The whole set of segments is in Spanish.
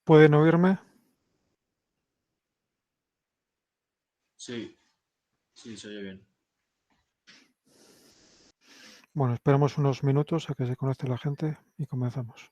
¿Pueden oírme? Sí, sí, se oye bien. Bueno, esperamos unos minutos a que se conecte la gente y comenzamos.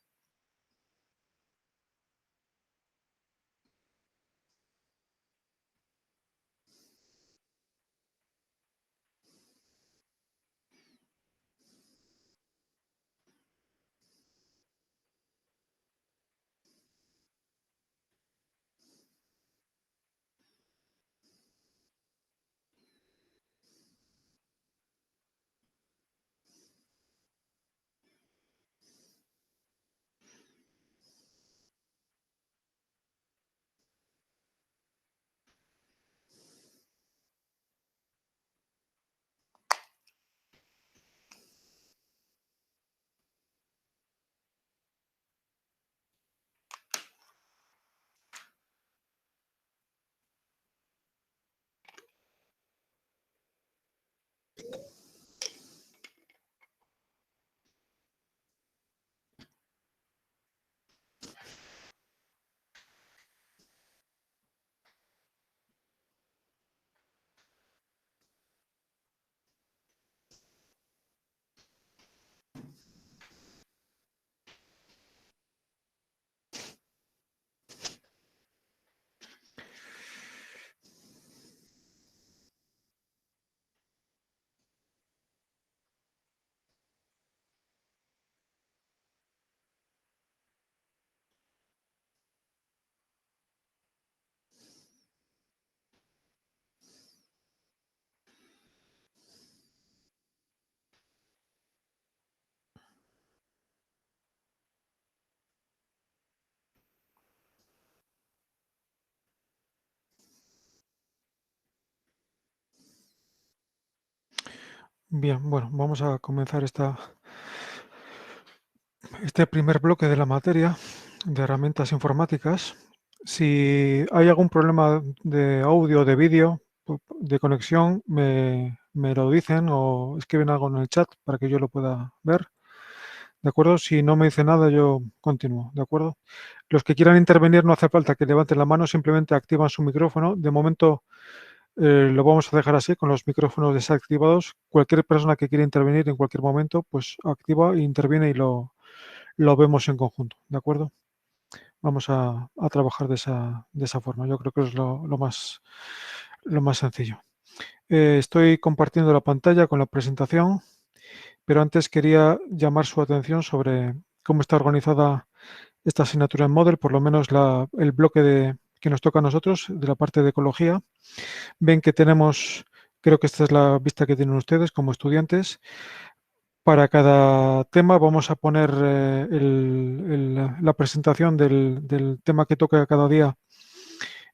Bien, bueno, vamos a comenzar este primer bloque de la materia de herramientas informáticas. Si hay algún problema de audio o de vídeo, de conexión, me lo dicen o escriben algo en el chat para que yo lo pueda ver. ¿De acuerdo? Si no me dice nada, yo continúo. ¿De acuerdo? Los que quieran intervenir no hace falta que levanten la mano, simplemente activan su micrófono. De momento lo vamos a dejar así, con los micrófonos desactivados. Cualquier persona que quiera intervenir en cualquier momento, pues activa, interviene y lo vemos en conjunto, ¿de acuerdo? Vamos a trabajar de esa forma. Yo creo que es lo más sencillo. Estoy compartiendo la pantalla con la presentación, pero antes quería llamar su atención sobre cómo está organizada esta asignatura en Moodle, por lo menos el bloque que nos toca a nosotros, de la parte de ecología. Ven que tenemos, creo que esta es la vista que tienen ustedes como estudiantes. Para cada tema vamos a poner la presentación del tema que toca cada día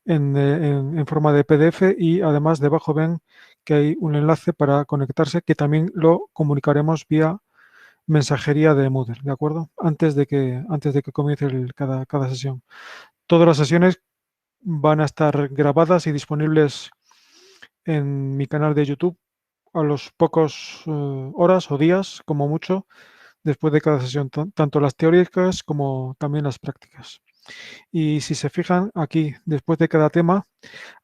en forma de PDF, y además debajo ven que hay un enlace para conectarse, que también lo comunicaremos vía mensajería de Moodle, ¿de acuerdo? Antes de que comience cada sesión. Todas las sesiones van a estar grabadas y disponibles en mi canal de YouTube a los pocos horas o días, como mucho, después de cada sesión, tanto las teóricas como también las prácticas. Y si se fijan, aquí, después de cada tema,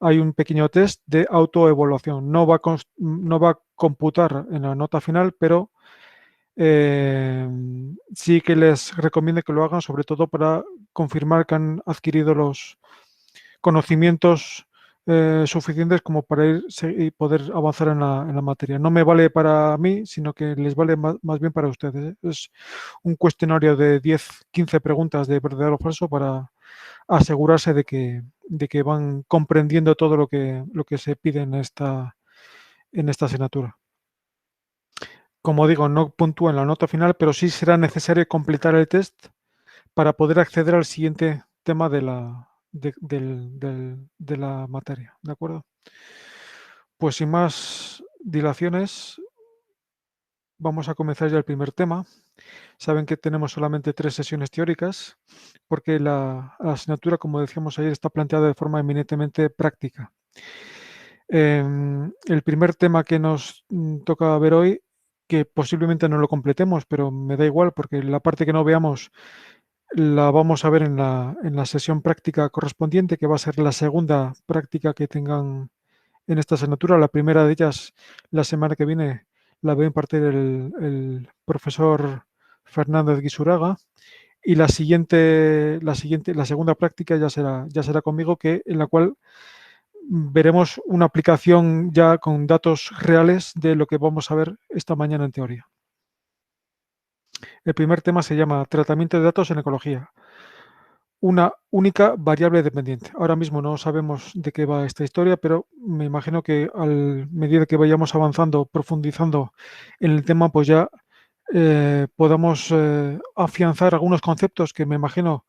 hay un pequeño test de autoevaluación. No va a computar en la nota final, pero sí que les recomiendo que lo hagan, sobre todo para confirmar que han adquirido los conocimientos suficientes como para y poder avanzar en la materia. No me vale para mí, sino que les vale más bien para ustedes, ¿eh? Es un cuestionario de 10-15 preguntas de verdadero o falso para asegurarse de que van comprendiendo todo lo que se pide en esta asignatura. Como digo, no puntúa en la nota final, pero sí será necesario completar el test para poder acceder al siguiente tema de la materia, ¿de acuerdo? Pues sin más dilaciones, vamos a comenzar ya el primer tema. Saben que tenemos solamente 3 sesiones teóricas, porque la asignatura, como decíamos ayer, está planteada de forma eminentemente práctica. El primer tema que nos toca ver hoy, que posiblemente no lo completemos, pero me da igual, porque la parte que no veamos la vamos a ver en la sesión práctica correspondiente, que va a ser la segunda práctica que tengan en esta asignatura. La primera de ellas, la semana que viene, la va a impartir el profesor Fernández Guisuraga. Y la segunda práctica ya será conmigo, en la cual veremos una aplicación ya con datos reales de lo que vamos a ver esta mañana en teoría. El primer tema se llama Tratamiento de datos en ecología. Una única variable dependiente. Ahora mismo no sabemos de qué va esta historia, pero me imagino que a medida que vayamos avanzando, profundizando en el tema, pues ya podamos afianzar algunos conceptos que me imagino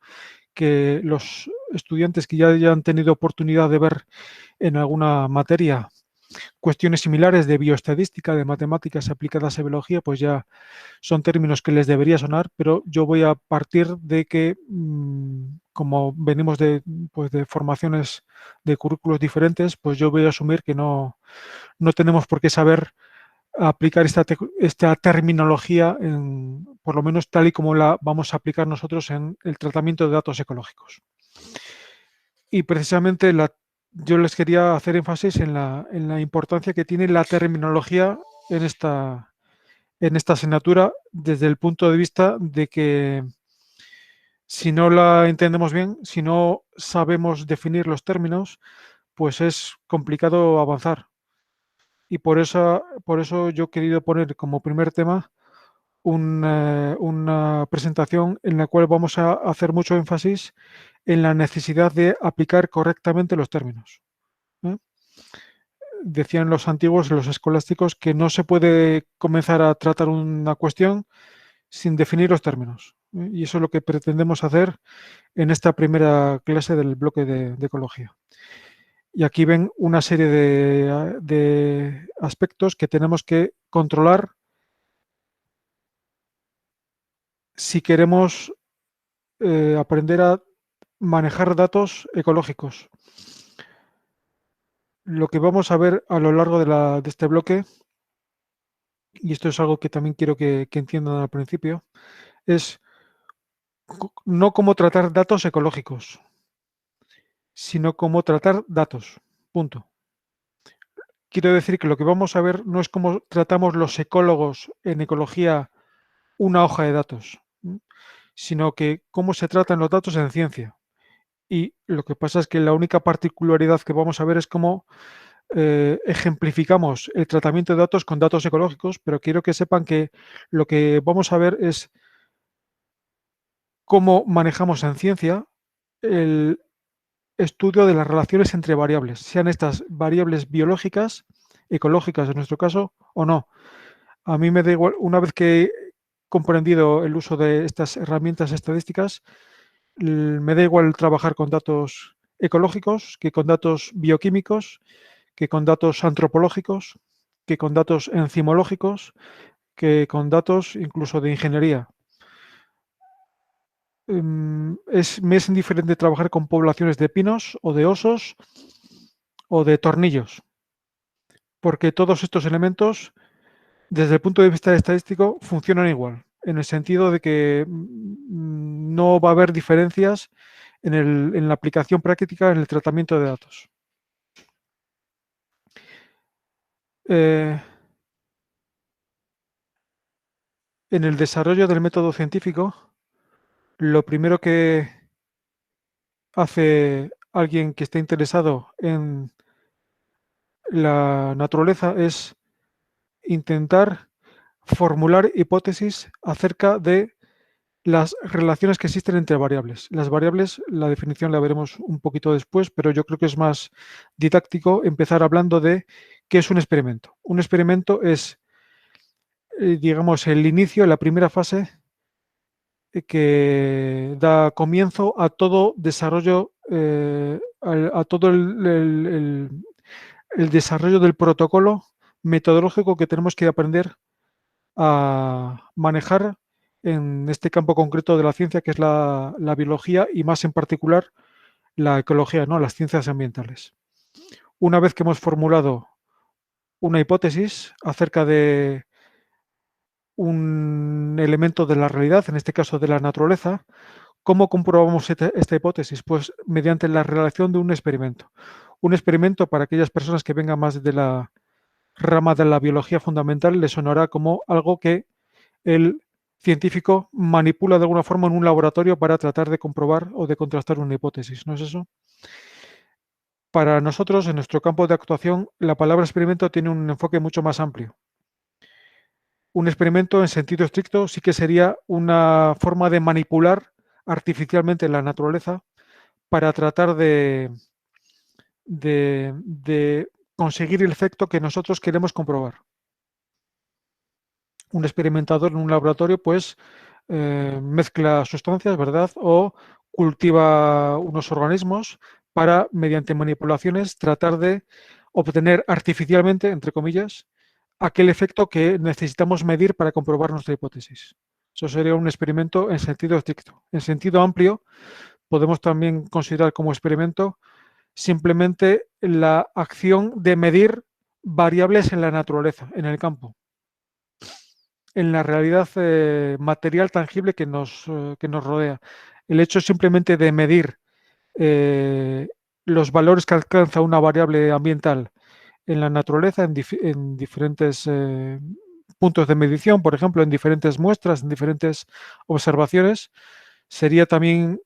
que los estudiantes que ya hayan tenido oportunidad de ver en alguna materia cuestiones similares de bioestadística, de matemáticas aplicadas a biología, pues ya son términos que les debería sonar, pero yo voy a partir de que, como venimos pues de formaciones de currículos diferentes, pues yo voy a asumir que no tenemos por qué saber aplicar esta terminología, por lo menos tal y como la vamos a aplicar nosotros en el tratamiento de datos ecológicos. Y precisamente yo les quería hacer énfasis en la importancia que tiene la terminología en esta asignatura, desde el punto de vista de que si no la entendemos bien, si no sabemos definir los términos, pues es complicado avanzar. Y por eso yo he querido poner como primer tema una presentación en la cual vamos a hacer mucho énfasis en la necesidad de aplicar correctamente los términos, ¿eh? Decían los antiguos, los escolásticos, que no se puede comenzar a tratar una cuestión sin definir los términos, ¿eh? Y eso es lo que pretendemos hacer en esta primera clase del bloque de ecología. Y aquí ven una serie de aspectos que tenemos que controlar si queremos aprender a manejar datos ecológicos. Lo que vamos a ver a lo largo de este bloque, y esto es algo que también quiero que entiendan al principio, es no cómo tratar datos ecológicos, sino cómo tratar datos. Punto. Quiero decir que lo que vamos a ver no es cómo tratamos los ecólogos en ecología una hoja de datos, sino que cómo se tratan los datos en ciencia. Y lo que pasa es que la única particularidad que vamos a ver es cómo ejemplificamos el tratamiento de datos con datos ecológicos, pero quiero que sepan que lo que vamos a ver es cómo manejamos en ciencia el estudio de las relaciones entre variables, sean estas variables biológicas, ecológicas en nuestro caso, o no. A mí me da igual, una vez que he comprendido el uso de estas herramientas estadísticas, me da igual trabajar con datos ecológicos que con datos bioquímicos, que con datos antropológicos, que con datos enzimológicos, que con datos incluso de ingeniería. Me es indiferente trabajar con poblaciones de pinos o de osos o de tornillos, porque todos estos elementos, desde el punto de vista estadístico, funcionan igual, en el sentido de que no va a haber diferencias en la aplicación práctica en el tratamiento de datos. En el desarrollo del método científico, lo primero que hace alguien que esté interesado en la naturaleza es intentar formular hipótesis acerca de las relaciones que existen entre variables. Las variables, la definición la veremos un poquito después, pero yo creo que es más didáctico empezar hablando de qué es un experimento. Un experimento es, digamos, el inicio, la primera fase que da comienzo a todo desarrollo, a todo el desarrollo del protocolo metodológico que tenemos que aprender a manejar en este campo concreto de la ciencia, que es la biología y más en particular la ecología, ¿no? Las ciencias ambientales. Una vez que hemos formulado una hipótesis acerca de un elemento de la realidad, en este caso de la naturaleza, ¿Cómo comprobamos esta hipótesis? Pues mediante la relación de un experimento. Un experimento, para aquellas personas que vengan más de la rama de la biología fundamental, les sonará como algo que el científico manipula de alguna forma en un laboratorio para tratar de comprobar o de contrastar una hipótesis, ¿no es eso? Para nosotros, en nuestro campo de actuación, la palabra experimento tiene un enfoque mucho más amplio. Un experimento, en sentido estricto, sí que sería una forma de manipular artificialmente la naturaleza para tratar de conseguir el efecto que nosotros queremos comprobar. Un experimentador en un laboratorio, pues, mezcla sustancias, ¿verdad? O cultiva unos organismos para, mediante manipulaciones, tratar de obtener artificialmente, entre comillas, aquel efecto que necesitamos medir para comprobar nuestra hipótesis. Eso sería un experimento en sentido estricto. En sentido amplio, podemos también considerar como experimento simplemente la acción de medir variables en la naturaleza, en el campo, en la realidad material tangible que nos rodea. El hecho simplemente de medir los valores que alcanza una variable ambiental en la naturaleza, en diferentes puntos de medición, por ejemplo, en diferentes muestras, en diferentes observaciones, sería también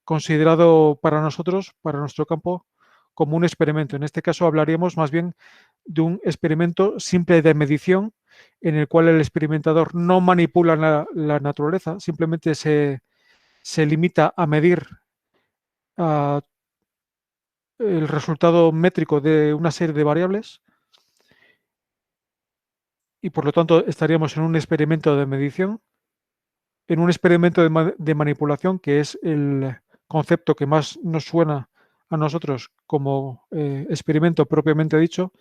considerado para nosotros, para nuestro campo, como un experimento. En este caso hablaríamos más bien de un experimento simple de medición en el cual el experimentador no manipula la naturaleza, simplemente se limita a medir el resultado métrico de una serie de variables y por lo tanto estaríamos en un experimento de medición, en un experimento de manipulación, que es el concepto que más nos suena a nosotros como experimento propiamente dicho.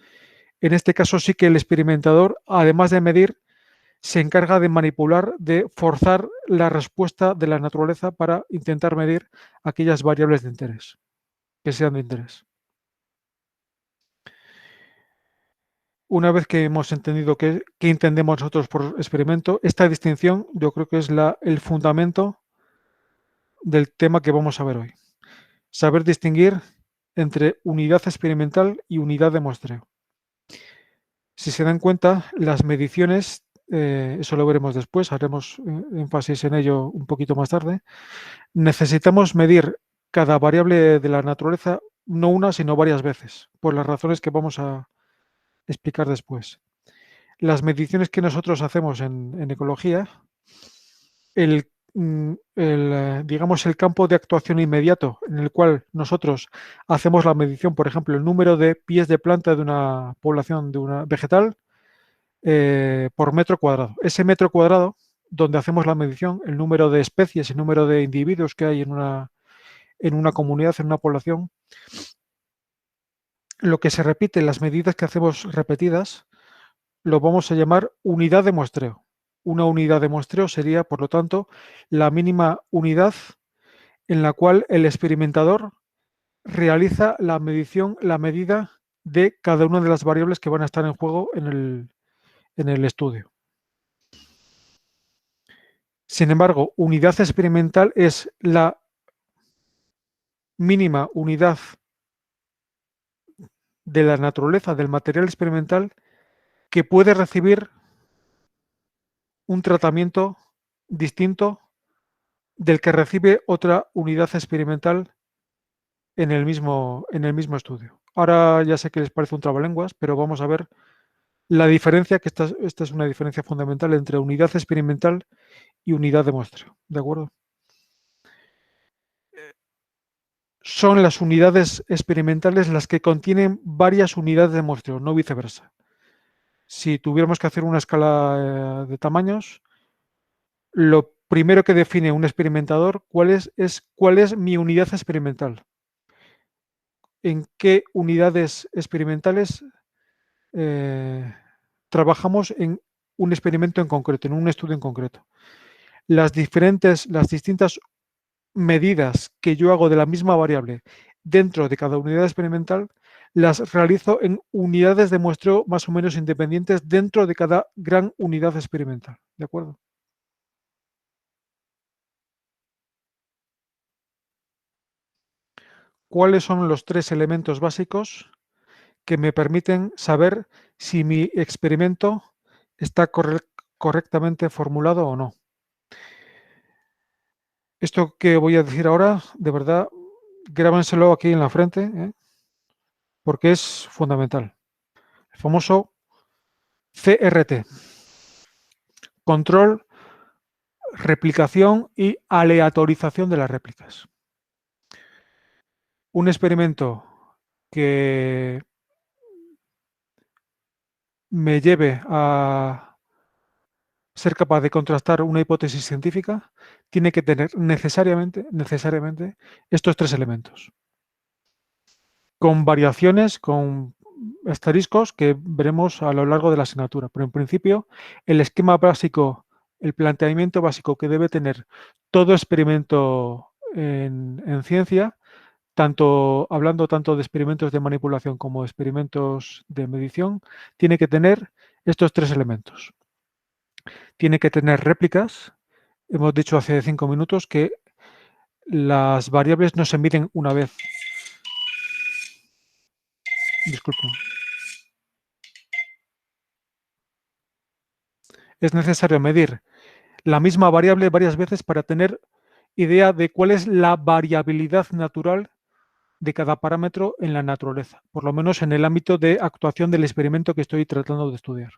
En este caso sí que el experimentador, además de medir, se encarga de manipular, de forzar la respuesta de la naturaleza para intentar medir aquellas variables de interés, que sean de interés. Una vez que hemos entendido qué entendemos nosotros por experimento, esta distinción yo creo que es el fundamento del tema que vamos a ver hoy. Saber distinguir entre unidad experimental y unidad de muestreo. Si se dan cuenta, las mediciones, eso lo veremos después, haremos énfasis en ello un poquito más tarde, necesitamos medir cada variable de la naturaleza no una, sino varias veces, por las razones que vamos a explicar después. Las mediciones que nosotros hacemos en ecología, digamos, el campo de actuación inmediato en el cual nosotros hacemos la medición, por ejemplo, el número de pies de planta de una población de una vegetal por metro cuadrado. Ese metro cuadrado donde hacemos la medición, el número de especies, el número de individuos que hay en una comunidad, en una población, lo que se repite, las medidas que hacemos repetidas, lo vamos a llamar unidad de muestreo. Una unidad de muestreo sería, por lo tanto, la mínima unidad en la cual el experimentador realiza la medición, la medida de cada una de las variables que van a estar en juego en el estudio. Sin embargo, unidad experimental es la mínima unidad de la naturaleza del material experimental que puede recibir un tratamiento distinto del que recibe otra unidad experimental en el mismo estudio. Ahora ya sé que les parece un trabalenguas, pero vamos a ver la diferencia, que esta es una diferencia fundamental entre unidad experimental y unidad de muestreo. ¿De acuerdo? Son las unidades experimentales las que contienen varias unidades de muestreo, no viceversa. Si tuviéramos que hacer una escala de tamaños, lo primero que define un experimentador cuál es mi unidad experimental. En qué unidades experimentales trabajamos en un experimento en concreto, en un estudio en concreto. Las distintas medidas que yo hago de la misma variable dentro de cada unidad experimental, las realizo en unidades de muestreo más o menos independientes dentro de cada gran unidad experimental. ¿De acuerdo? cuáles son los 3 elementos básicos que me permiten saber si mi experimento está correctamente formulado o no. Esto que voy a decir ahora, de verdad, grábenselo aquí en la frente, porque es fundamental. El famoso CRT, control, replicación y aleatorización de las réplicas. Un experimento que me lleve a ser capaz de contrastar una hipótesis científica tiene que tener necesariamente estos 3 elementos, con variaciones, con asteriscos que veremos a lo largo de la asignatura. Pero en principio, el esquema básico, el planteamiento básico que debe tener todo experimento en ciencia, hablando tanto de experimentos de manipulación como de experimentos de medición, tiene que tener estos 3 elementos. Tiene que tener réplicas. Hemos dicho hace 5 minutos que las variables no se miden una vez. Disculpen. Es necesario medir la misma variable varias veces para tener idea de cuál es la variabilidad natural de cada parámetro en la naturaleza, por lo menos en el ámbito de actuación del experimento que estoy tratando de estudiar.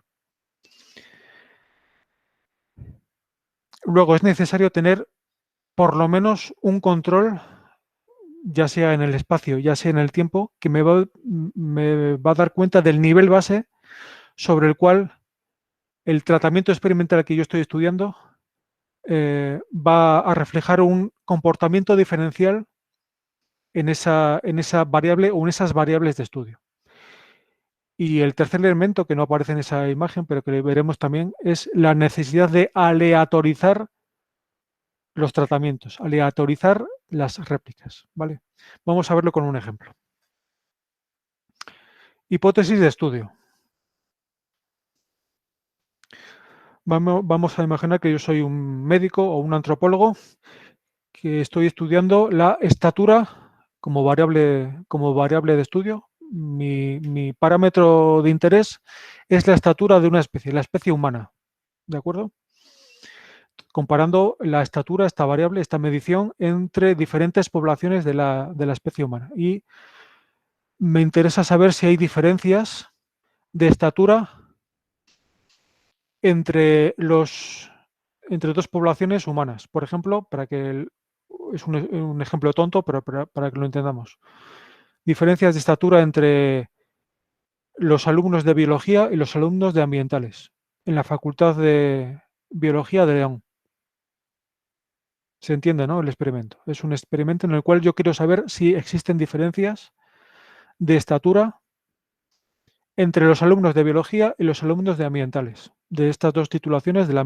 Luego es necesario tener por lo menos un control, ya sea en el espacio, ya sea en el tiempo, que me va a dar cuenta del nivel base sobre el cual el tratamiento experimental que yo estoy estudiando va a reflejar un comportamiento diferencial en esa variable o en esas variables de estudio. Y el tercer elemento que no aparece en esa imagen, pero que veremos también, es la necesidad de aleatorizar los tratamientos, aleatorizar las réplicas. ¿Vale? Vamos a verlo con un ejemplo. Hipótesis de estudio. Vamos a imaginar que yo soy un médico o un antropólogo que estoy estudiando la estatura como variable de estudio. Mi parámetro de interés es la estatura de una especie, la especie humana. ¿De acuerdo? Comparando la estatura, esta variable, esta medición, entre diferentes poblaciones de la especie humana. Y me interesa saber si hay diferencias de estatura entre dos poblaciones humanas. Por ejemplo, es un ejemplo tonto, pero para que lo entendamos. Diferencias de estatura entre los alumnos de biología y los alumnos de ambientales en la Facultad de Biología de León. Se entiende, ¿no? El experimento. Es un experimento en el cual yo quiero saber si existen diferencias de estatura entre los alumnos de biología y los alumnos de ambientales, de estas dos titulaciones del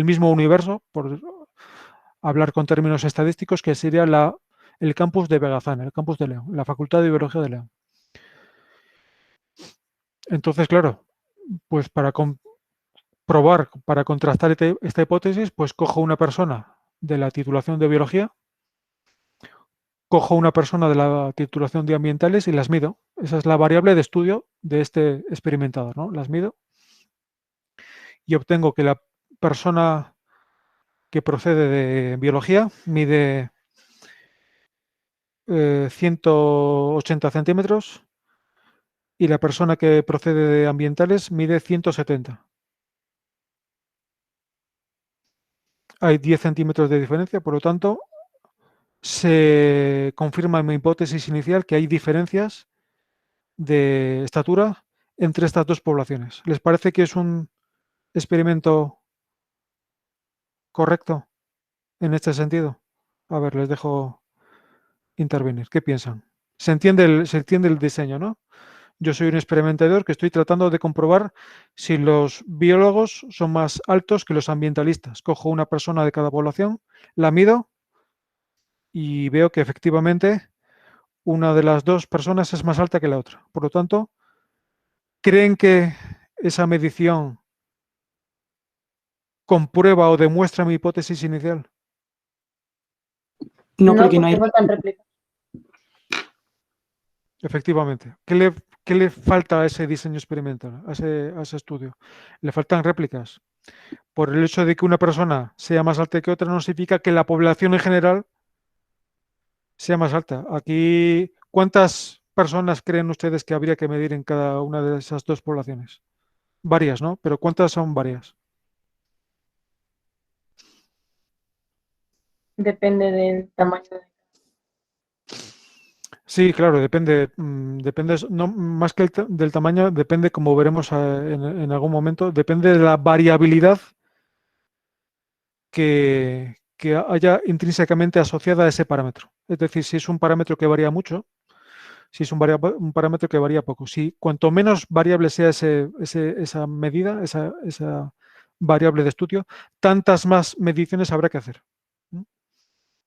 mismo universo, por hablar con términos estadísticos, que sería el campus de Begazán, el campus de León, la Facultad de Biología de León. Entonces, claro, pues para contrastar esta hipótesis, pues cojo una persona de la titulación de biología, cojo una persona de la titulación de ambientales y las mido. Esa es la variable de estudio de este experimentador, ¿no? Las mido y obtengo que la persona que procede de biología mide 180 centímetros y la persona que procede de ambientales mide 170. Hay 10 centímetros de diferencia, por lo tanto, se confirma en mi hipótesis inicial que hay diferencias de estatura entre estas dos poblaciones. ¿Les parece que es un experimento correcto en este sentido? A ver, les dejo intervenir. ¿Qué piensan? Se entiende el diseño, ¿no? Yo soy un experimentador que estoy tratando de comprobar si los biólogos son más altos que los ambientalistas. Cojo una persona de cada población, la mido y veo que efectivamente una de las dos personas es más alta que la otra. Por lo tanto, ¿creen que esa medición comprueba o demuestra mi hipótesis inicial? No, No, porque no porque hay. faltan réplicas. efectivamente. Qué le falta a ese diseño experimental, a ese estudio? Le faltan réplicas. Por el hecho de que una persona sea más alta que otra no significa que la población en general sea más alta. Aquí, ¿cuántas personas creen ustedes que habría que medir en cada una de esas dos poblaciones? Varias, ¿no? Pero ¿cuántas son varias? Depende del tamaño. Sí, claro, depende, depende, no, más que del tamaño, depende, como veremos en algún momento, depende de la variabilidad que haya intrínsecamente asociada a ese parámetro. Es decir, si es un parámetro que varía mucho, si es un parámetro que varía poco. Si cuanto menos variable sea esa medida, esa variable de estudio, tantas más mediciones habrá que hacer. ¿No?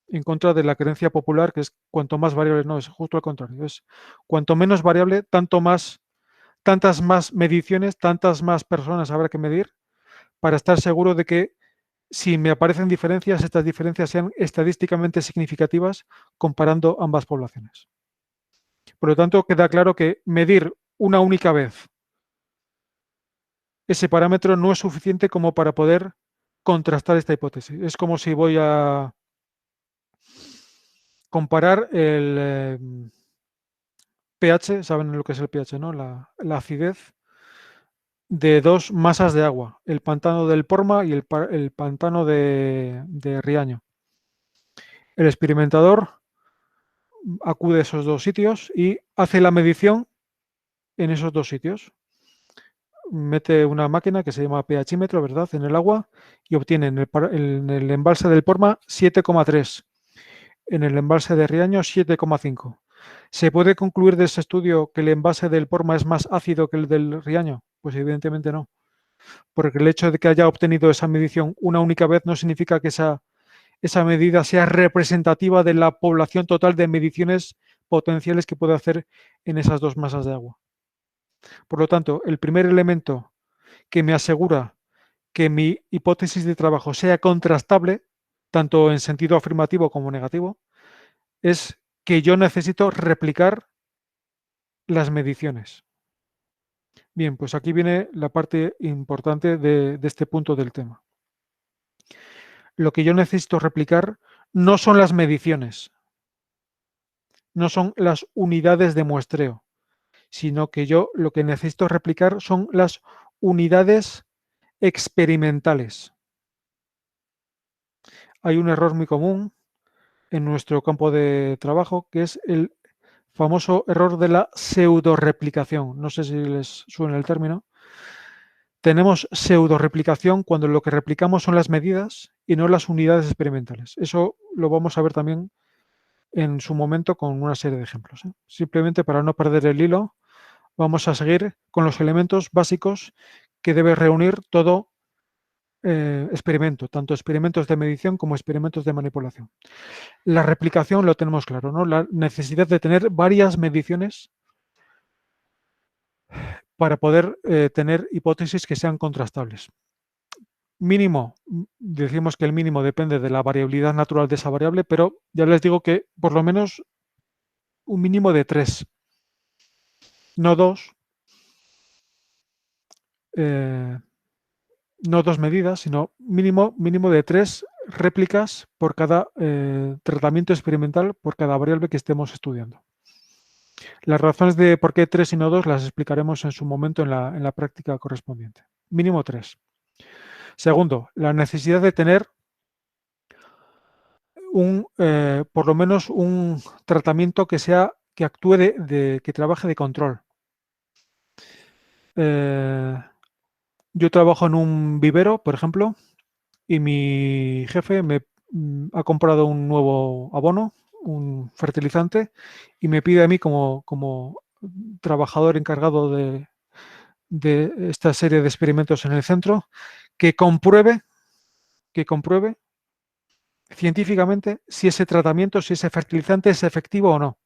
En contra de la creencia popular, que es cuanto más variable, no, es justo al contrario. Es cuanto menos variable, tantas más mediciones, tantas más personas habrá que medir para estar seguro de que si me aparecen diferencias, estas diferencias sean estadísticamente significativas comparando ambas poblaciones. Por lo tanto, queda claro que medir una única vez ese parámetro no es suficiente como para poder contrastar esta hipótesis. Es como si voy a comparar el pH, saben lo que es el pH, ¿no? La acidez de dos masas de agua, el pantano del Porma y el pantano de Riaño. El experimentador acude a esos dos sitios y hace la medición en esos dos sitios. Mete una máquina que se llama pHímetro, ¿verdad?, en el agua y obtiene en el embalse del Porma 7,3, en el embalse de Riaño 7,5. ¿Se puede concluir de ese estudio que el embalse del Porma es más ácido que el del Riaño? Pues evidentemente no, porque el hecho de que haya obtenido esa medición una única vez no significa que esa medida sea representativa de la población total de mediciones potenciales que puede hacer en esas dos masas de agua. Por lo tanto, el primer elemento que me asegura que mi hipótesis de trabajo sea contrastable, tanto en sentido afirmativo como negativo, es que yo necesito replicar las mediciones. Bien, pues aquí viene la parte importante de este punto del tema. Lo que yo necesito replicar no son las mediciones, no son las unidades de muestreo, sino que yo lo que necesito replicar son las unidades experimentales. Hay un error muy común en nuestro campo de trabajo que es el famoso error de la pseudoreplicación. No sé si les suena el término. Tenemos pseudoreplicación cuando lo que replicamos son las medidas y no las unidades experimentales. Eso lo vamos a ver también en su momento con una serie de ejemplos. Simplemente para no perder el hilo, vamos a seguir con los elementos básicos que debe reunir todo experimento, tanto experimentos de medición como experimentos de manipulación. La replicación lo tenemos claro, ¿no? La necesidad de tener varias mediciones para poder tener hipótesis que sean contrastables. Mínimo, decimos que el mínimo depende de la variabilidad natural de esa variable, pero ya les digo que por lo menos un mínimo de 3, no 2, no 2 medidas, sino mínimo de 3 réplicas por cada tratamiento experimental, por cada variable que estemos estudiando. Las razones de por qué 3 y no 2 las explicaremos en su momento en la práctica correspondiente. Mínimo 3. Segundo, la necesidad de tener por lo menos un tratamiento que actúe que trabaje de control. Yo trabajo en un vivero, por ejemplo, y mi jefe me ha comprado un nuevo abono, un fertilizante, y me pide a mí como trabajador encargado de esta serie de experimentos en el centro que compruebe científicamente si ese tratamiento, si ese fertilizante es efectivo o no.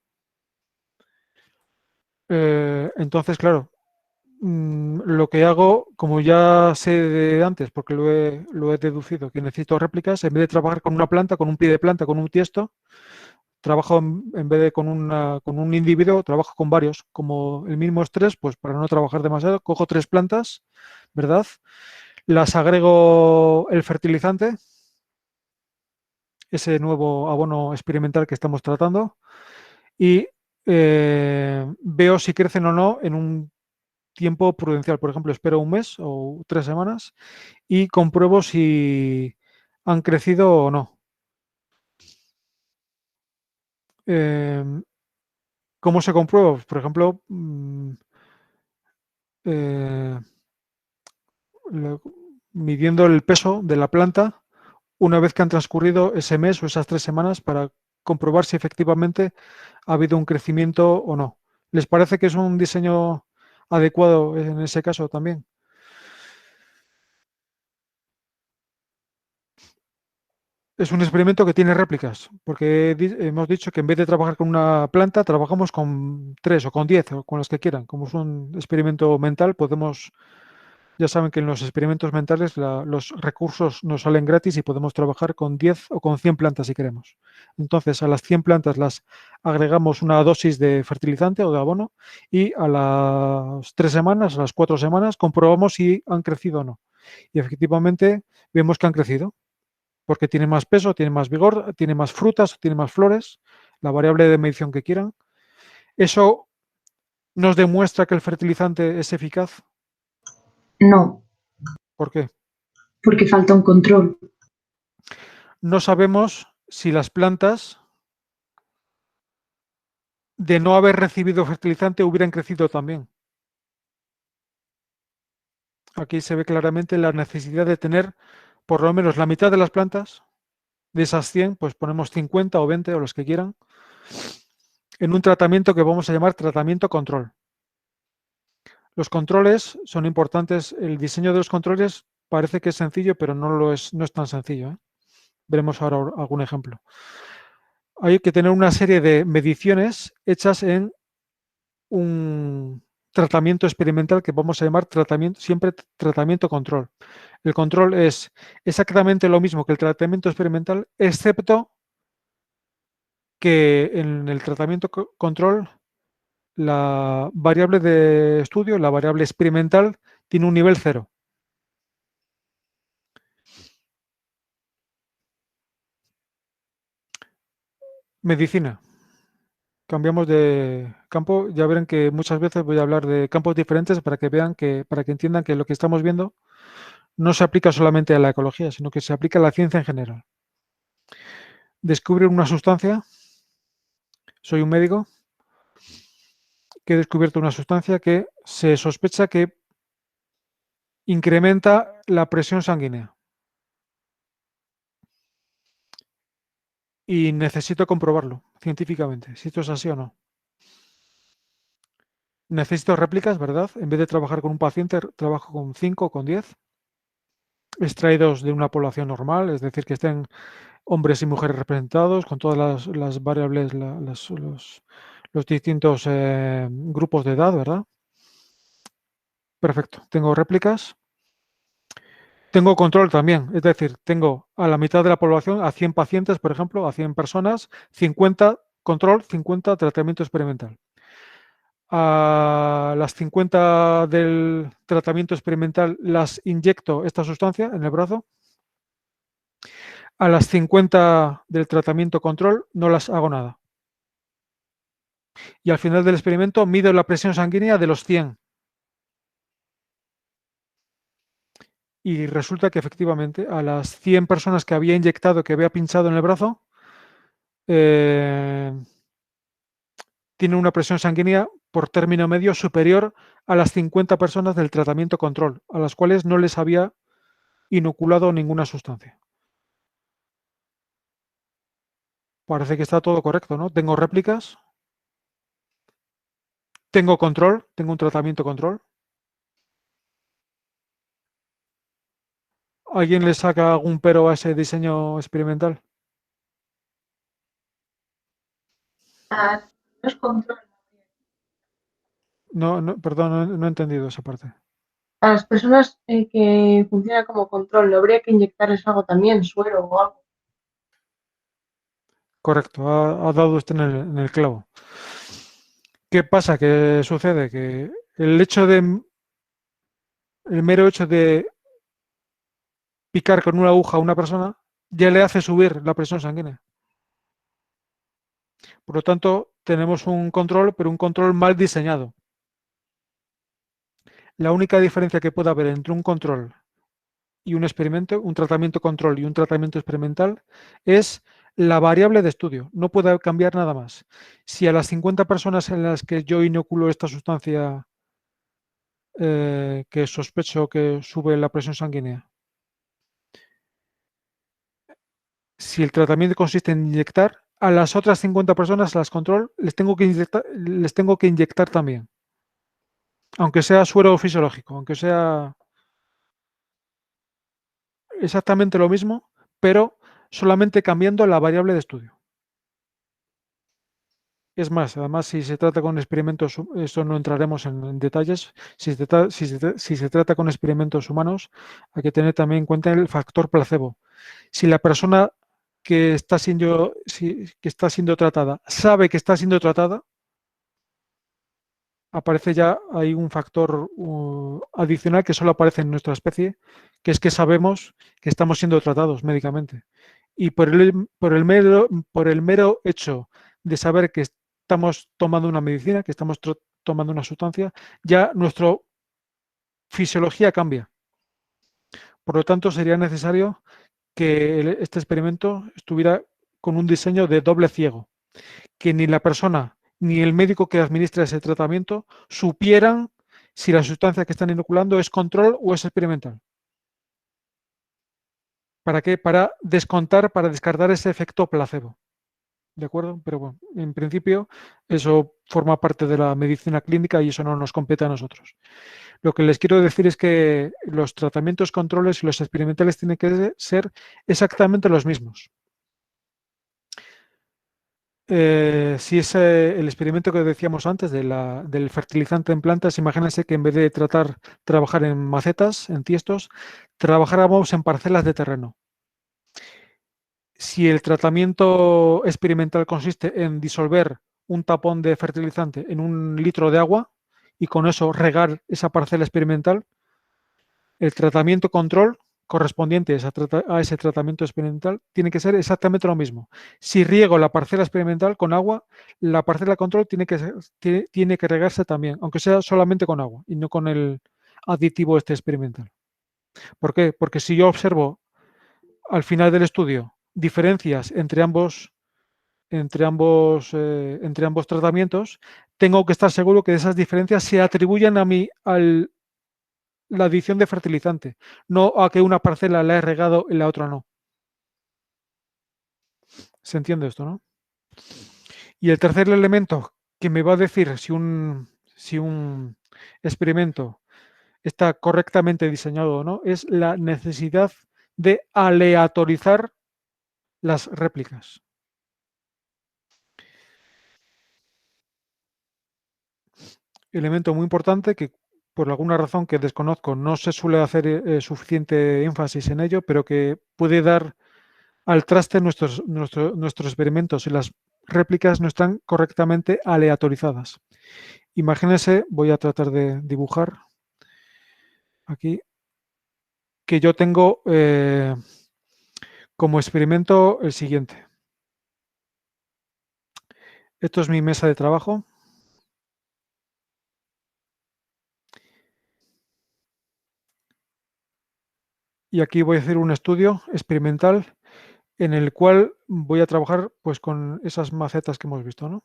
Entonces, claro, lo que hago, como ya sé de antes, porque lo he deducido, que necesito réplicas, en vez de trabajar con una planta, con un pie de planta, con un tiesto, trabajo en vez de con un individuo, trabajo con varios. Como el mínimo es 3, pues para no trabajar demasiado, cojo 3 plantas, ¿verdad? Las agrego el fertilizante, ese nuevo abono experimental que estamos tratando, y veo si crecen o no en un tiempo prudencial. Por ejemplo, espero un mes o 3 semanas y compruebo si han crecido o no. ¿Cómo se comprueba? Por ejemplo, eh, midiendo el peso de la planta una vez que han transcurrido ese mes o esas 3 semanas para comprobar si efectivamente ha habido un crecimiento o no. ¿Les parece que es un diseño adecuado en ese caso también? Es un experimento que tiene réplicas, porque hemos dicho que en vez de trabajar con una planta, trabajamos con 3 o con 10 o con las que quieran. Como es un experimento mental, podemos, ya saben que en los experimentos mentales los recursos nos salen gratis y podemos trabajar con 10 o con 100 plantas si queremos. Entonces, a las 100 plantas las agregamos una dosis de fertilizante o de abono y a las 3 semanas, a las 4 semanas, comprobamos si han crecido o no. Y efectivamente vemos que han crecido porque tiene más peso, tiene más vigor, tiene más frutas, tiene más flores, la variable de medición que quieran. ¿Eso nos demuestra que el fertilizante es eficaz? No, ¿Por qué? porque falta un control. No sabemos si las plantas, de no haber recibido fertilizante, hubieran crecido también. Aquí se ve claramente la necesidad de tener por lo menos la mitad de las plantas, de esas 100, pues ponemos 50 o 20 o los que quieran, en un tratamiento que vamos a llamar tratamiento control. Los controles son importantes. El diseño de los controles parece que es sencillo, pero no es tan sencillo, ¿eh? Veremos ahora algún ejemplo. Hay que tener una serie de mediciones hechas en un tratamiento experimental que vamos a llamar siempre tratamiento control. El control es exactamente lo mismo que el tratamiento experimental, excepto que en el tratamiento control la variable de estudio, la variable experimental, tiene un nivel 0. Medicina. Cambiamos de campo. Ya verán que muchas veces voy a hablar de campos diferentes para que vean para que entiendan que lo que estamos viendo no se aplica solamente a la ecología, sino que se aplica a la ciencia en general. Descubrir una sustancia. Soy un médico que he descubierto una sustancia que se sospecha que incrementa la presión sanguínea. Y necesito comprobarlo científicamente, si esto es así o no. Necesito réplicas, ¿verdad? En vez de trabajar con un paciente, trabajo con 5 o con 10 extraídos de una población normal, es decir, que estén hombres y mujeres representados con todas las variables, los distintos grupos de edad, ¿verdad? Perfecto. Tengo réplicas. Tengo control también, es decir, tengo a la mitad de la población, a 100 pacientes, por ejemplo, a 100 personas, 50 control, 50 tratamiento experimental. A las 50 del tratamiento experimental las inyecto esta sustancia en el brazo. A las 50 del tratamiento control no las hago nada. Y al final del experimento mido la presión sanguínea de los 100. Y resulta que efectivamente a las 100 personas que había inyectado, que había pinchado en el brazo, tienen una presión sanguínea por término medio superior a las 50 personas del tratamiento control, a las cuales no les había inoculado ninguna sustancia. Parece que está todo correcto, ¿no? Tengo réplicas, tengo control, tengo un tratamiento control. ¿Alguien le saca algún pero a ese diseño experimental? Ah, no es control. No, no, perdón, no he entendido esa parte. A las personas que funcionan como control, ¿no habría que inyectarles algo también, suero o algo? Correcto, ha dado usted en el clavo. ¿Qué pasa? ¿Qué sucede? Que el mero hecho de picar con una aguja a una persona ya le hace subir la presión sanguínea. Por lo tanto, tenemos un control, pero un control mal diseñado. La única diferencia que puede haber entre un control y un experimento, un tratamiento control y un tratamiento experimental, es la variable de estudio. No puede cambiar nada más. Si a las 50 personas en las que yo inoculo esta sustancia que sospecho que sube la presión sanguínea, si el tratamiento consiste en inyectar, a las otras 50 personas, a las control, les tengo que inyectar también. Aunque sea suero fisiológico, aunque sea exactamente lo mismo, pero solamente cambiando la variable de estudio. Es más, además, si se trata con experimentos, eso no entraremos en detalles, si se trata con experimentos humanos, hay que tener también en cuenta el factor placebo. Si la persona que está siendo tratada sabe que está siendo tratada, aparece ya hay un factor adicional que solo aparece en nuestra especie, que es que sabemos que estamos siendo tratados médicamente. Y por el mero hecho de saber que estamos tomando una medicina, que estamos tomando una sustancia, ya nuestra fisiología cambia. Por lo tanto, sería necesario que este experimento estuviera con un diseño de doble ciego, que ni la persona ni el médico que administra ese tratamiento supieran si la sustancia que están inoculando es control o es experimental. ¿Para qué? Para descartar ese efecto placebo. ¿De acuerdo? Pero bueno, en principio eso forma parte de la medicina clínica y eso no nos compete a nosotros. Lo que les quiero decir es que los tratamientos controles y los experimentales tienen que ser exactamente los mismos. Si es el experimento que decíamos antes del fertilizante en plantas, imagínense que en vez de trabajar en macetas, en tiestos, trabajáramos en parcelas de terreno. Si el tratamiento experimental consiste en disolver un tapón de fertilizante en 1 litro de agua y con eso regar esa parcela experimental, el tratamiento control correspondiente a ese tratamiento experimental tiene que ser exactamente lo mismo. Si riego la parcela experimental con agua, la parcela control tiene que regarse también, aunque sea solamente con agua y no con el aditivo este experimental. ¿Por qué? Porque si yo observo al final del estudio diferencias entre ambos tratamientos, tengo que estar seguro que esas diferencias se atribuyen a la adición de fertilizante, no a que una parcela la he regado y la otra no. ¿Se entiende esto, no? Y el tercer elemento que me va a decir si un experimento está correctamente diseñado o no es la necesidad de aleatorizar las réplicas. Elemento muy importante que por alguna razón que desconozco no se suele hacer suficiente énfasis en ello, pero que puede dar al traste nuestros experimentos y las réplicas no están correctamente aleatorizadas. Imagínense, voy a tratar de dibujar aquí, que yo tengo como experimento el siguiente. Esto es mi mesa de trabajo. Y aquí voy a hacer un estudio experimental en el cual voy a trabajar pues con esas macetas que hemos visto, ¿no?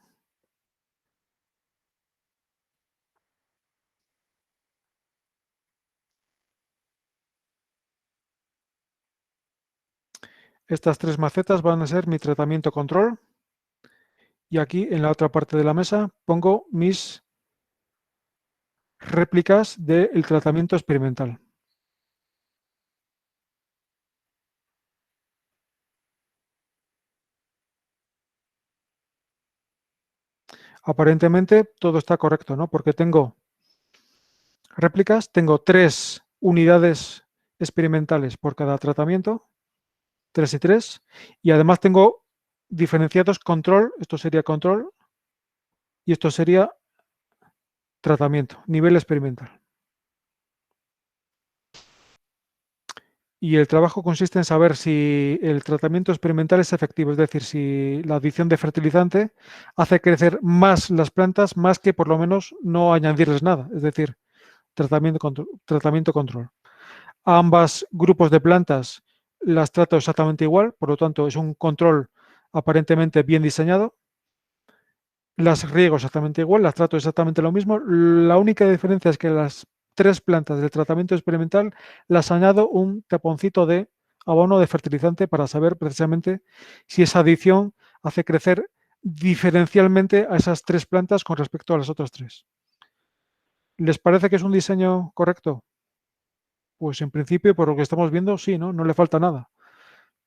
Estas 3 macetas van a ser mi tratamiento control y aquí en la otra parte de la mesa pongo mis réplicas del tratamiento experimental. Aparentemente todo está correcto, ¿no? Porque tengo réplicas, tengo 3 unidades experimentales por cada tratamiento, 3 y 3, y además tengo diferenciados control, esto sería control, y esto sería tratamiento, nivel experimental. Y el trabajo consiste en saber si el tratamiento experimental es efectivo, es decir, si la adición de fertilizante hace crecer más las plantas, más que por lo menos no añadirles nada, es decir, tratamiento control. A ambas grupos de plantas las trato exactamente igual, por lo tanto es un control aparentemente bien diseñado. Las riego exactamente igual, las trato exactamente lo mismo. La única diferencia es que las 3 plantas del tratamiento experimental las añado un taponcito de abono de fertilizante para saber precisamente si esa adición hace crecer diferencialmente a esas 3 plantas con respecto a las otras 3. ¿Les parece que es un diseño correcto? Pues en principio, por lo que estamos viendo, sí, ¿no? No le falta nada.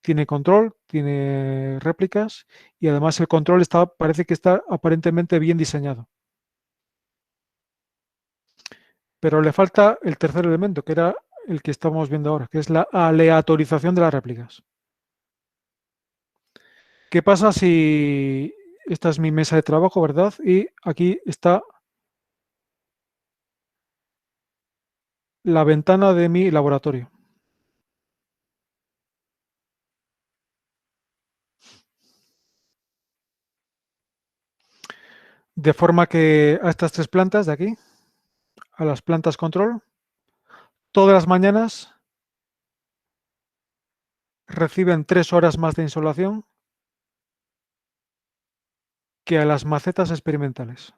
Tiene control, tiene réplicas y además el control parece que está aparentemente bien diseñado. Pero le falta el tercer elemento, que era el que estamos viendo ahora, que es la aleatorización de las réplicas. ¿Qué pasa si esta es mi mesa de trabajo, verdad? Y aquí está la ventana de mi laboratorio. De forma que a estas 3 plantas de aquí, a las plantas control, todas las mañanas reciben 3 horas más de insolación que a las macetas experimentales.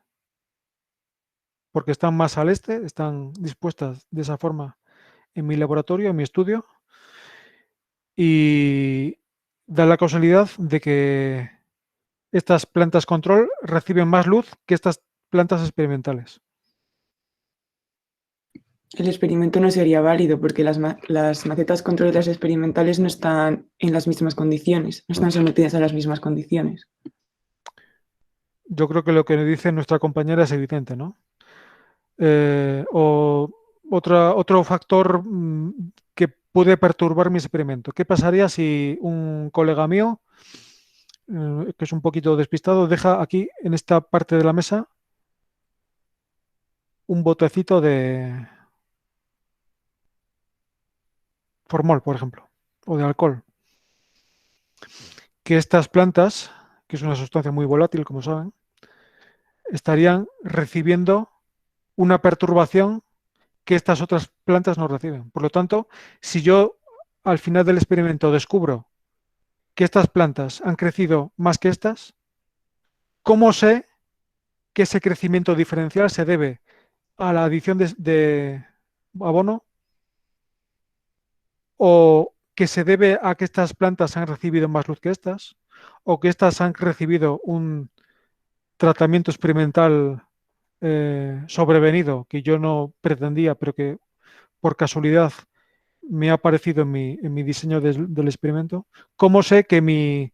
Porque están más al este, están dispuestas de esa forma en mi laboratorio, en mi estudio, y da la casualidad de que estas plantas control reciben más luz que estas plantas experimentales. El experimento no sería válido porque las macetas control de las experimentales no están en las mismas condiciones, no están sometidas a las mismas condiciones. Yo creo que lo que dice nuestra compañera es evidente, ¿no? Otro factor que puede perturbar mi experimento. ¿Qué pasaría si un colega mío, que es un poquito despistado, deja aquí en esta parte de la mesa un botecito de formol, por ejemplo, o de alcohol? Que estas plantas, que es una sustancia muy volátil, como saben, estarían recibiendo una perturbación que estas otras plantas no reciben. Por lo tanto, si yo al final del experimento descubro que estas plantas han crecido más que estas, ¿cómo sé que ese crecimiento diferencial se debe a la adición de abono o que se debe a que estas plantas han recibido más luz que estas o que estas han recibido un tratamiento experimental sobrevenido que yo no pretendía, pero que por casualidad me ha aparecido en mi diseño del experimento? ¿Cómo sé que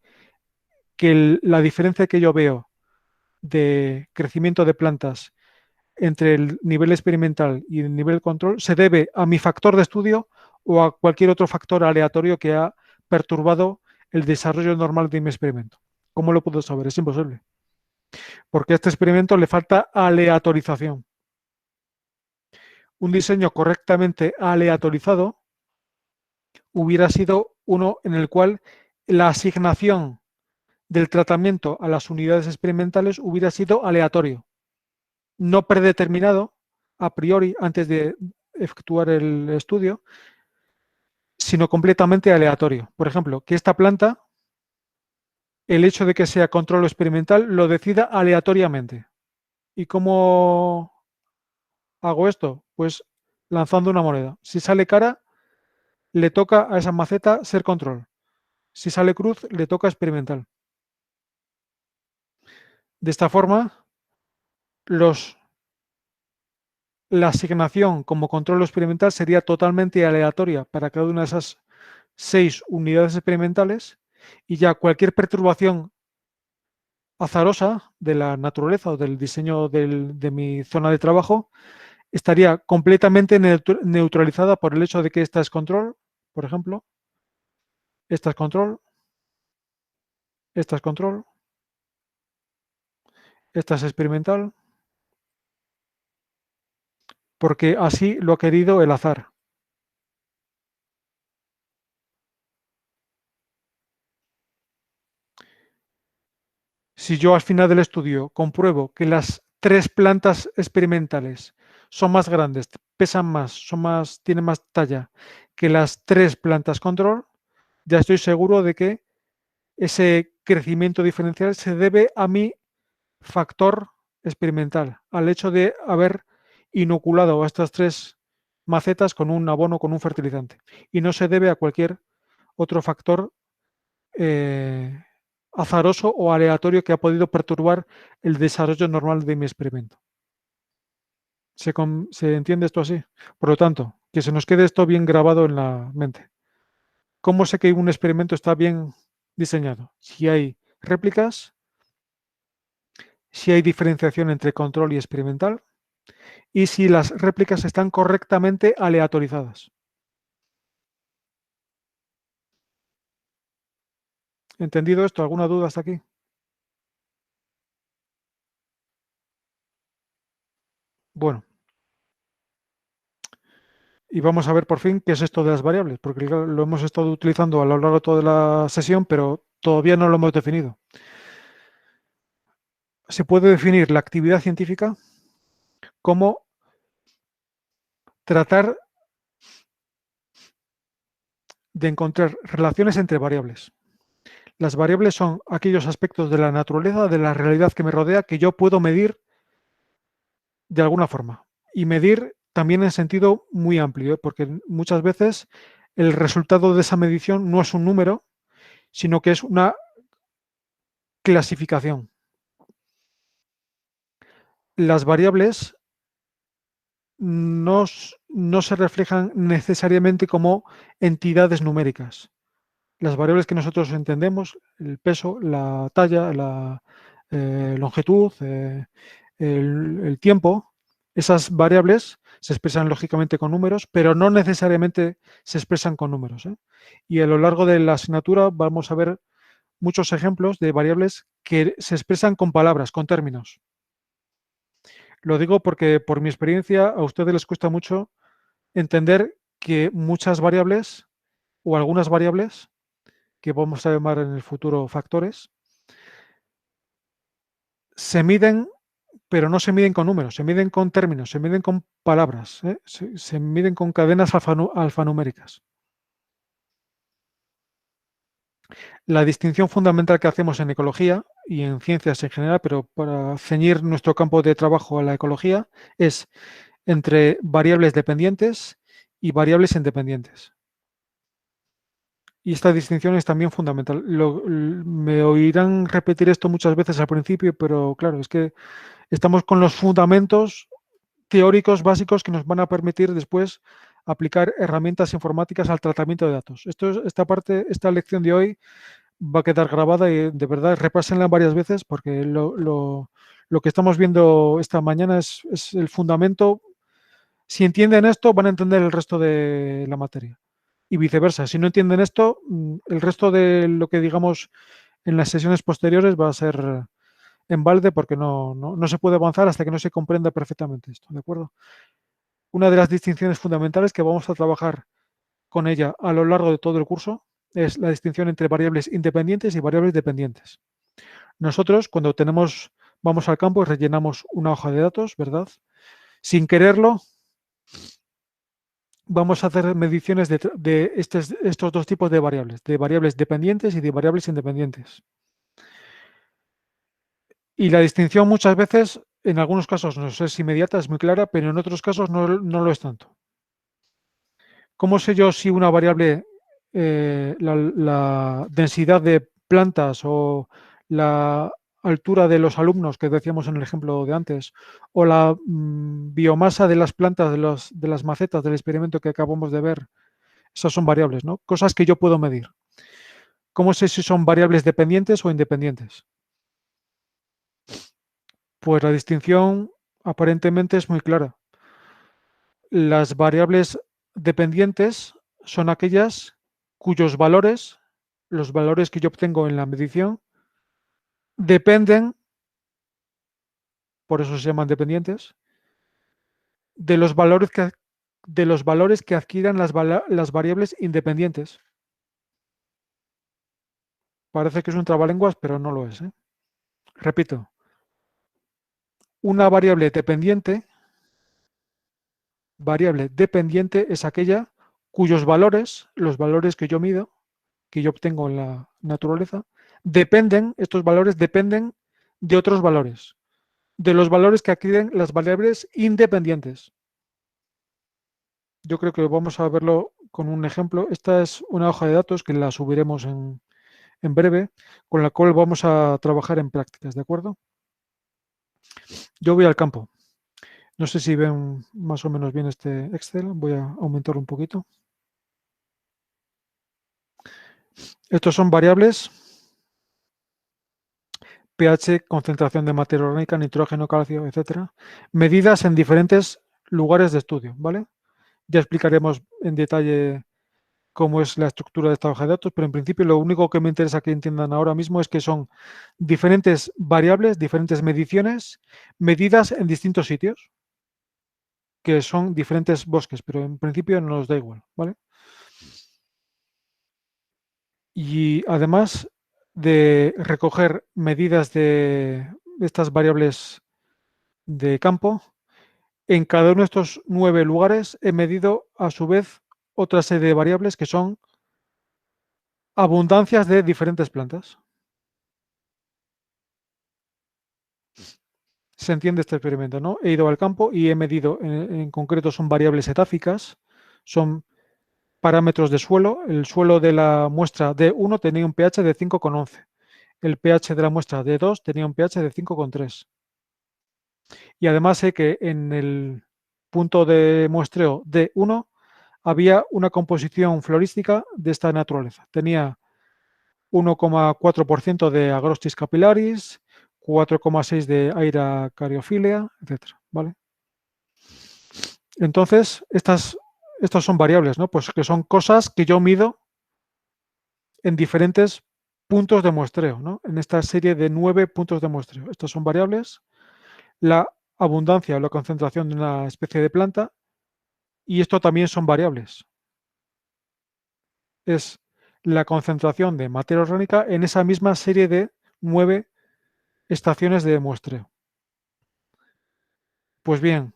la diferencia que yo veo de crecimiento de plantas entre el nivel experimental y el nivel control se debe a mi factor de estudio o a cualquier otro factor aleatorio que ha perturbado el desarrollo normal de mi experimento? ¿Cómo lo puedo saber? Es imposible. Porque a este experimento le falta aleatorización. Un diseño correctamente aleatorizado hubiera sido uno en el cual la asignación del tratamiento a las unidades experimentales hubiera sido aleatorio, no predeterminado a priori antes de efectuar el estudio, sino completamente aleatorio. Por ejemplo, que esta planta, el hecho de que sea control experimental, lo decida aleatoriamente. ¿Y cómo hago esto? Pues lanzando una moneda. Si sale cara, le toca a esa maceta ser control. Si sale cruz, le toca experimental. De esta forma, la asignación como control experimental sería totalmente aleatoria para cada una de esas 6 unidades experimentales y ya cualquier perturbación azarosa de la naturaleza o del diseño de mi zona de trabajo estaría completamente neutralizada por el hecho de que esta es control, por ejemplo, esta es control, Esta es control. Esta es experimental. Porque así lo ha querido el azar. Si yo al final del estudio compruebo que las 3 plantas experimentales son más grandes, pesan más, tienen más talla que las 3 plantas control, ya estoy seguro de que ese crecimiento diferencial se debe a mi factor experimental, al hecho de haber inoculado a estas 3 macetas con un abono, con un fertilizante. Y no se debe a cualquier otro factor azaroso o aleatorio que ha podido perturbar el desarrollo normal de mi experimento. ¿Se entiende esto así? Por lo tanto, que se nos quede esto bien grabado en la mente. ¿Cómo sé que un experimento está bien diseñado? Si hay réplicas, si hay diferenciación entre control y experimental, y si las réplicas están correctamente aleatorizadas. ¿Entendido esto? ¿Alguna duda hasta aquí? Bueno. Y vamos a ver por fin qué es esto de las variables, porque lo hemos estado utilizando a lo largo de toda la sesión, pero todavía no lo hemos definido. Se puede definir la actividad científica como tratar de encontrar relaciones entre variables. Las variables son aquellos aspectos de la naturaleza, de la realidad que me rodea, que yo puedo medir de alguna forma. Y medir también en sentido muy amplio, porque muchas veces el resultado de esa medición no es un número, sino que es una clasificación. Las variables no se reflejan necesariamente como entidades numéricas. Las variables que nosotros entendemos, el peso, la talla, la longitud, el tiempo, esas variables se expresan lógicamente con números, pero no necesariamente se expresan con números. Y a lo largo de la asignatura vamos a ver muchos ejemplos de variables que se expresan con palabras, con términos. Lo digo porque por mi experiencia a ustedes les cuesta mucho entender que muchas variables o algunas variables, que vamos a llamar en el futuro factores, se miden, pero no se miden con números, se miden con términos, se miden con palabras, se miden con cadenas alfanuméricas. La distinción fundamental que hacemos en ecología y en ciencias en general, pero para ceñir nuestro campo de trabajo a la ecología, es entre variables dependientes y variables independientes. Y esta distinción es también fundamental. Me oirán repetir esto muchas veces al principio, pero claro, es que estamos con los fundamentos teóricos básicos que nos van a permitir después aplicar herramientas informáticas al tratamiento de datos. Esta lección de hoy va a quedar grabada y de verdad repásenla varias veces porque lo que estamos viendo esta mañana es el fundamento. Si entienden esto, van a entender el resto de la materia. Y viceversa, si no entienden esto, el resto de lo que digamos en las sesiones posteriores va a ser en balde porque no se puede avanzar hasta que no se comprenda perfectamente esto, ¿de acuerdo? Una de las distinciones fundamentales que vamos a trabajar con ella a lo largo de todo el curso es la distinción entre variables independientes y variables dependientes. Nosotros, cuando vamos al campo y rellenamos una hoja de datos, ¿verdad? Sin quererlo, vamos a hacer mediciones de estos dos tipos de variables dependientes y de variables independientes. Y la distinción muchas veces, en algunos casos no es inmediata, es muy clara, pero en otros casos no lo es tanto. ¿Cómo sé yo si una variable, la densidad de plantas o la altura de los alumnos que decíamos en el ejemplo de antes, o la biomasa de las plantas, de las macetas del experimento que acabamos de ver? Esas son variables, ¿no? Cosas que yo puedo medir. ¿Cómo sé si son variables dependientes o independientes? Pues la distinción aparentemente es muy clara. Las variables dependientes son aquellas cuyos valores, los valores que yo obtengo en la medición, dependen, por eso se llaman dependientes, de los valores que adquieran las variables independientes. Parece que es un trabalenguas, pero no lo es, ¿eh? Repito, una variable dependiente es aquella cuyos valores, los valores que yo mido, que yo obtengo en la naturaleza, estos valores dependen de otros valores, de los valores que adquieren las variables independientes. Yo creo que vamos a verlo con un ejemplo. Esta es una hoja de datos que la subiremos en breve, con la cual vamos a trabajar en prácticas, ¿de acuerdo? Yo voy al campo. No sé si ven más o menos bien este Excel. Voy a aumentarlo un poquito. Estos son variables: pH, concentración de materia orgánica, nitrógeno, calcio, etcétera, medidas en diferentes lugares de estudio, ¿vale? Ya explicaremos en detalle cómo es la estructura de esta hoja de datos, pero en principio lo único que me interesa que entiendan ahora mismo es que son diferentes variables, diferentes mediciones, medidas en distintos sitios, que son diferentes bosques, pero en principio no nos da igual, ¿vale? Y además de recoger medidas de estas variables de campo, en cada uno de estos 9 lugares he medido a su vez otra serie de variables que son abundancias de diferentes plantas. Se entiende este experimento, ¿no? He ido al campo y he medido, en concreto son variables edáficas, son parámetros de suelo. El suelo de la muestra D1 tenía un pH de 5,11. El pH de la muestra D2 tenía un pH de 5,3. Y además sé que en el punto de muestreo D1 había una composición florística de esta naturaleza. Tenía 1,4% de Agrostis capillaris, 4,6% de Aira caryophylla, etcétera, ¿vale? Entonces, estas son variables, ¿no? Pues que son cosas que yo mido en diferentes puntos de muestreo, ¿no? En esta serie de 9 puntos de muestreo. Estas son variables, la abundancia o la concentración de una especie de planta, y esto también son variables. Es la concentración de materia orgánica en esa misma serie de 9 estaciones de muestreo. Pues bien,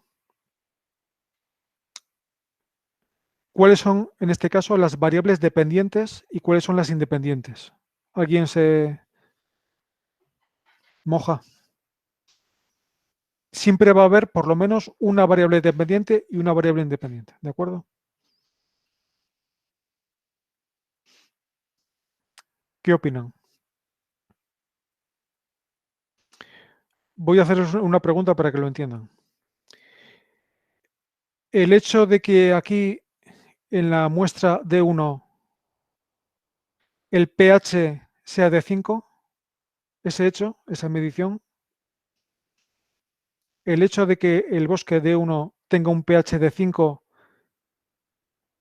¿cuáles son, en este caso, las variables dependientes y cuáles son las independientes? ¿Alguien se moja? Siempre va a haber por lo menos una variable dependiente y una variable independiente, ¿de acuerdo? ¿Qué opinan? Voy a haceros una pregunta para que lo entiendan. El hecho de que aquí en la muestra D1 el pH sea de 5, ese hecho, esa medición, el hecho de que el bosque D1 tenga un pH de 5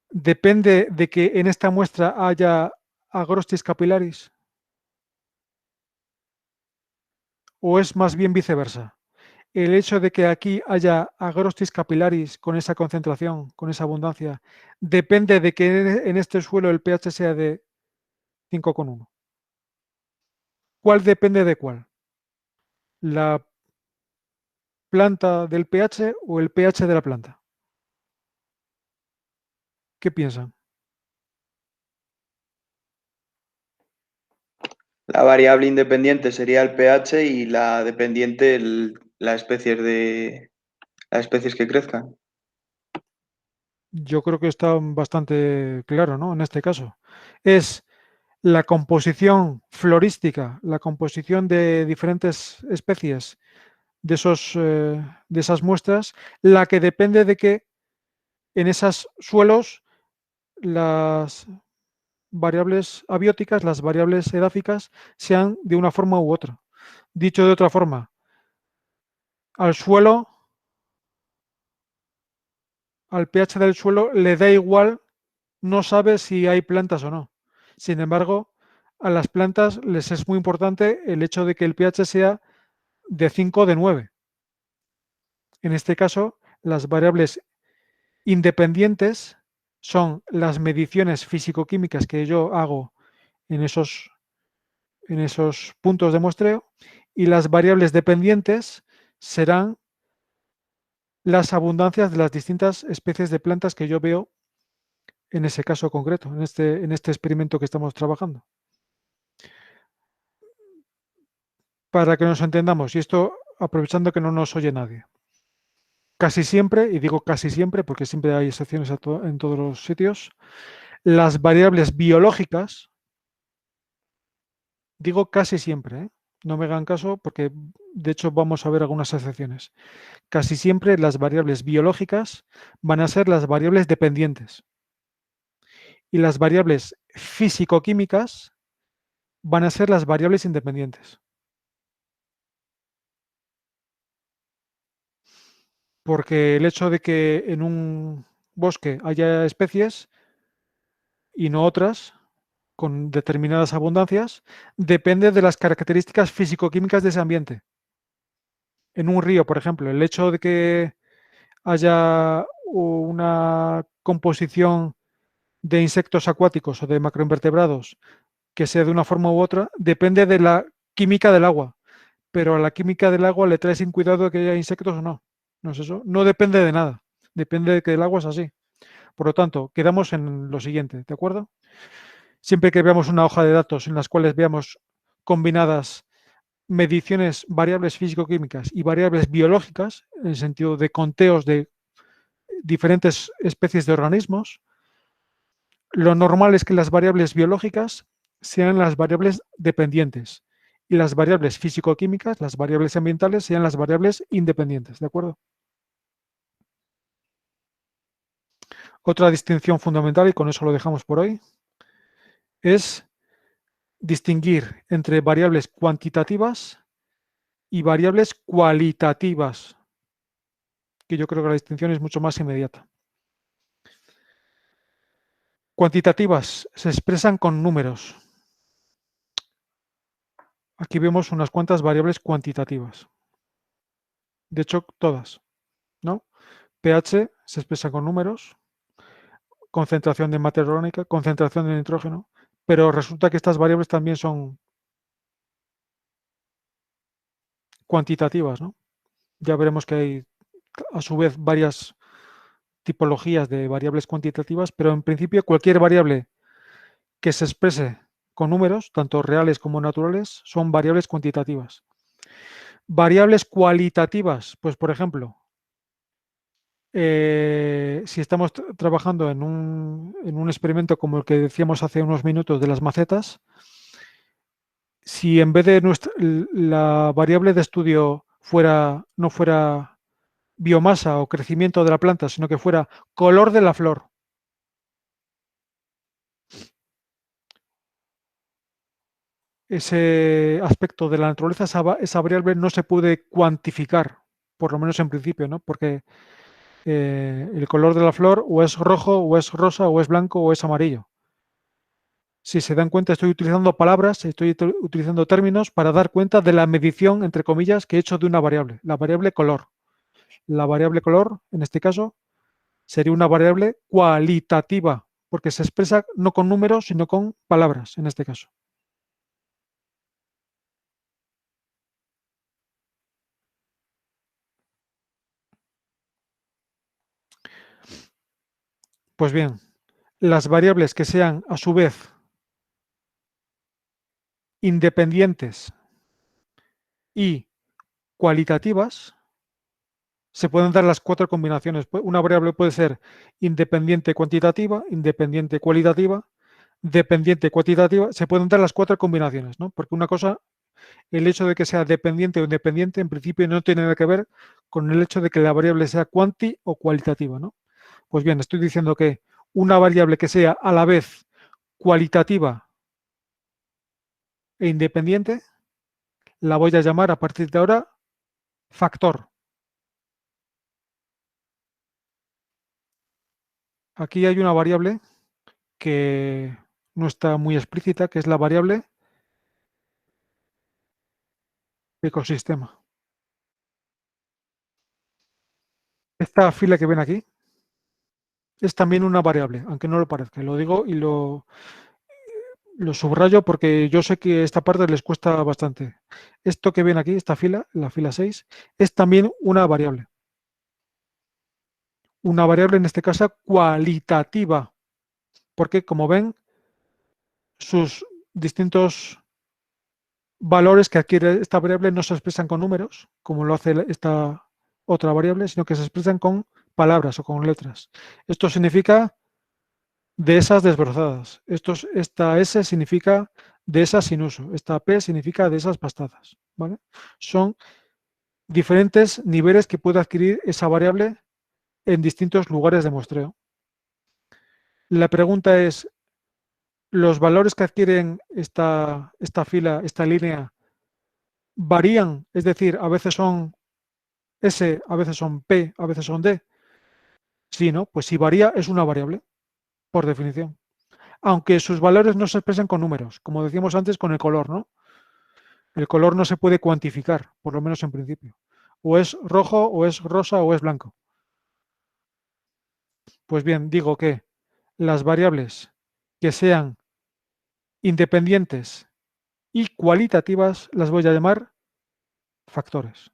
depende de que en esta muestra haya Agrostis capillaris, o es más bien viceversa. El hecho de que aquí haya Agrostis capillaris con esa concentración, con esa abundancia, depende de que en este suelo el pH sea de 5,1. ¿Cuál depende de cuál? ¿La planta del pH o el pH de la planta? ¿Qué piensan? La variable independiente sería el pH y la dependiente las especies que crezcan. Yo creo que está bastante claro, ¿no? En este caso. Es la composición florística, la composición de diferentes especies de esas muestras, la que depende de que en esos suelos las variables abióticas, las variables edáficas, sean de una forma u otra. Dicho de otra forma, al suelo, al pH del suelo, le da igual, no sabe si hay plantas o no. Sin embargo, a las plantas les es muy importante el hecho de que el pH sea de 5 o de 9. En este caso, las variables independientes son las mediciones físico-químicas que yo hago en esos puntos de muestreo, y las variables dependientes serán las abundancias de las distintas especies de plantas que yo veo en ese caso concreto, en este experimento que estamos trabajando. Para que nos entendamos, y esto aprovechando que no nos oye nadie. Casi siempre, y digo casi siempre porque siempre hay excepciones en todos los sitios, las variables biológicas, digo casi siempre, ¿eh? No me hagan caso porque de hecho vamos a ver algunas excepciones. Casi siempre las variables biológicas van a ser las variables dependientes. Y las variables físico-químicas van a ser las variables independientes. Porque el hecho de que en un bosque haya especies y no otras, con determinadas abundancias, depende de las características físico-químicas de ese ambiente. En un río, por ejemplo, el hecho de que haya una composición de insectos acuáticos o de macroinvertebrados que sea de una forma u otra, depende de la química del agua. Pero a la química del agua le trae sin cuidado de que haya insectos o no. No es eso. No depende de nada. Depende de que el agua es así. Por lo tanto, quedamos en lo siguiente, ¿de acuerdo? Siempre que veamos una hoja de datos en las cuales veamos combinadas mediciones, variables físico-químicas y variables biológicas, en el sentido de conteos de diferentes especies de organismos, lo normal es que las variables biológicas sean las variables dependientes y las variables físico-químicas, las variables ambientales, sean las variables independientes, ¿de acuerdo? Otra distinción fundamental, y con eso lo dejamos por hoy, es distinguir entre variables cuantitativas y variables cualitativas, que yo creo que la distinción es mucho más inmediata. Cuantitativas se expresan con números. Aquí vemos unas cuantas variables cuantitativas. De hecho, todas, ¿no? pH se expresa con números, concentración de materia orgánica, concentración de nitrógeno, pero resulta que estas variables también son cuantitativas, ¿no? Ya veremos que hay a su vez varias tipologías de variables cuantitativas, pero en principio cualquier variable que se exprese con números, tanto reales como naturales, son variables cuantitativas. Variables cualitativas, pues por ejemplo, si estamos trabajando en un experimento como el que decíamos hace unos minutos de las macetas, si en vez de la variable de estudio no fuera biomasa o crecimiento de la planta, sino que fuera color de la flor, ese aspecto de la naturaleza, esa variable no se puede cuantificar, por lo menos en principio, ¿no? Porque el color de la flor o es rojo, o es rosa, o es blanco, o es amarillo. Si se dan cuenta, estoy utilizando palabras, estoy utilizando términos para dar cuenta de la medición, entre comillas, que he hecho de una variable, la variable color. La variable color, en este caso, sería una variable cualitativa, porque se expresa no con números, sino con palabras, en este caso. Pues bien, las variables que sean, a su vez, independientes y cualitativas, se pueden dar las 4 combinaciones. Una variable puede ser independiente cuantitativa, independiente cualitativa, dependiente cuantitativa. Se pueden dar las 4 combinaciones, ¿no? Porque una cosa, el hecho de que sea dependiente o independiente, en principio no tiene nada que ver con el hecho de que la variable sea cuanti o cualitativa, ¿no? Pues bien, estoy diciendo que una variable que sea a la vez cualitativa e independiente, la voy a llamar a partir de ahora factor. Aquí hay una variable que no está muy explícita, que es la variable ecosistema. Esta fila que ven aquí es también una variable, aunque no lo parezca. Lo digo y lo subrayo porque yo sé que esta parte les cuesta bastante. Esto que ven aquí, esta fila, la fila 6, es también una variable. Una variable, en este caso, cualitativa, porque como ven, sus distintos valores que adquiere esta variable no se expresan con números, como lo hace esta otra variable, sino que se expresan con palabras o con letras. Esto significa dehesas desbrozadas. Esta S significa dehesas sin uso. Esta P significa dehesas pastadas. ¿Vale? Son diferentes niveles que puede adquirir esa variable en distintos lugares de muestreo. La pregunta es, ¿los valores que adquieren esta fila, esta línea, varían? Es decir, a veces son S, a veces son P, a veces son D. Sí, ¿no? Pues si varía es una variable, por definición. Aunque sus valores no se expresen con números, como decíamos antes con el color, ¿no? El color no se puede cuantificar, por lo menos en principio. O es rojo, o es rosa, o es blanco. Pues bien, digo que las variables que sean independientes y cualitativas las voy a llamar factores.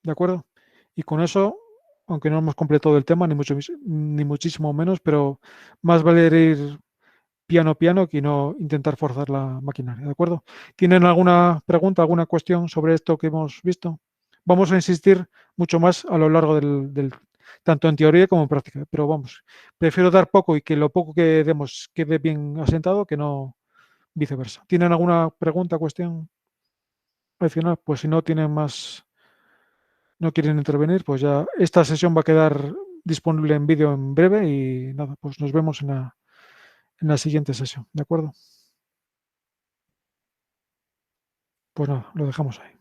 ¿De acuerdo? Y con eso, aunque no hemos completado el tema, ni muchísimo menos, pero más vale ir piano a piano que no intentar forzar la maquinaria. ¿De acuerdo? ¿Tienen alguna pregunta, alguna cuestión sobre esto que hemos visto? Vamos a insistir mucho más a lo largo tanto en teoría como en práctica, pero vamos, prefiero dar poco y que lo poco que demos quede bien asentado que no viceversa. ¿Tienen alguna pregunta, cuestión adicional? Pues si no tienen más, no quieren intervenir, pues ya esta sesión va a quedar disponible en vídeo en breve y nada, pues nos vemos en la siguiente sesión, ¿de acuerdo? Pues nada, lo dejamos ahí.